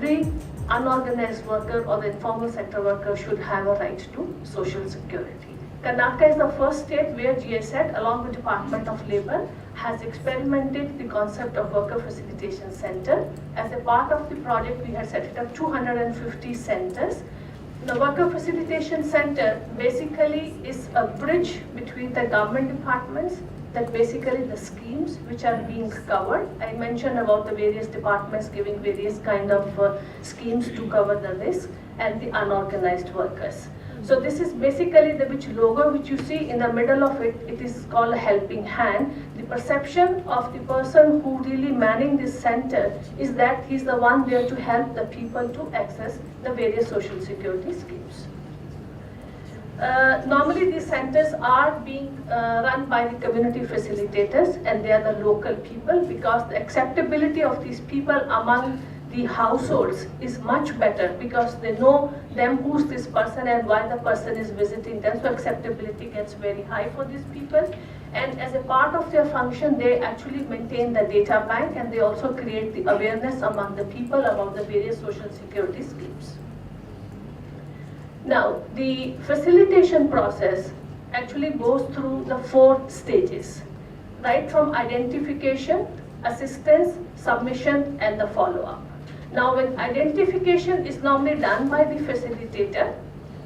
every unorganized worker or the informal sector worker should have a right to social security. Karnataka is the first state where GIZ, along with Department of Labour, has experimented the concept of Worker Facilitation Centre. As a part of the project, we had set it up 250 centres. The Worker Facilitation Centre basically is a bridge between the government departments, that basically the schemes which are being covered. I mentioned about the various departments giving various kind of schemes to cover the risk, and the unorganized workers. So this is basically the which logo which you see in the middle of it, it is called a helping hand. The perception of the person who really manning this center is that he's the one there to help the people to access the various social security schemes. Normally these centers are being run by the community facilitators, and they are the local people, because the acceptability of these people among the households is much better, because they know them who's this person and why the person is visiting them. So acceptability gets very high for these people. And as a part of their function, they actually maintain the data bank, and they also create the awareness among the people about the various social security schemes. Now, the facilitation process actually goes through the 4 stages, right from identification, assistance, submission, and the follow-up. Now, when identification is normally done by the facilitator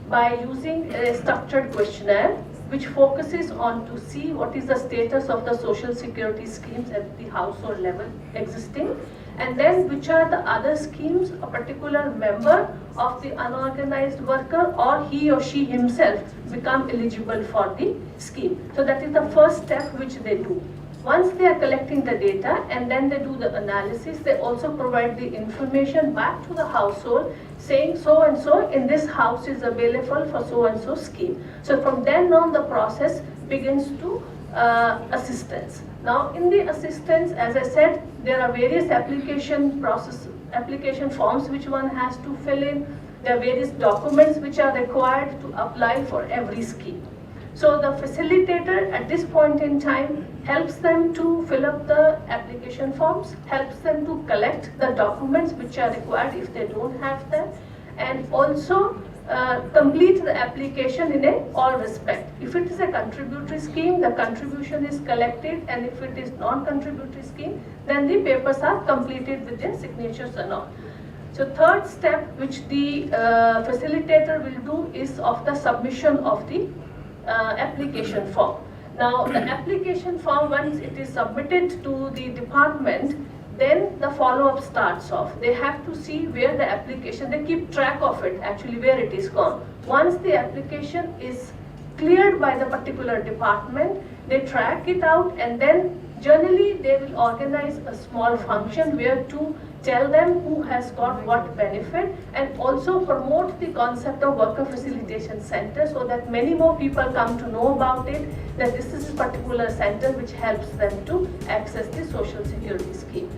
by using a structured questionnaire, which focuses on to see what is the status of the social security schemes at the household level existing, and then which are the other schemes a particular member of the unorganized worker or he or she himself become eligible for the scheme. So that is the first step which they do. Once they are collecting the data and then they do the analysis, they also provide the information back to the household saying so and so in this house is available for so and so scheme. So from then on the process begins to assistance. Now in the assistance, as I said, there are various application forms which one has to fill in. There are various documents which are required to apply for every scheme. So the facilitator at this point in time helps them to fill up the application forms, helps them to collect the documents which are required if they don't have them, and also complete the application in all respect. If it is a contributory scheme, the contribution is collected, and if it is non-contributory scheme, then the papers are completed with their signatures and all. So third step which the facilitator will do is of the submission of the application form. Now the application form, once it is submitted to the department, then the follow-up starts off. They have to see where the application, they keep track of it actually where it is gone. Once the application is cleared by the particular department, they track it out, and then generally they will organize a small function where to tell them who has got what benefit, and also promote the concept of Worker Facilitation Centre so that many more people come to know about it, that this is a particular center which helps them to access the social security scheme.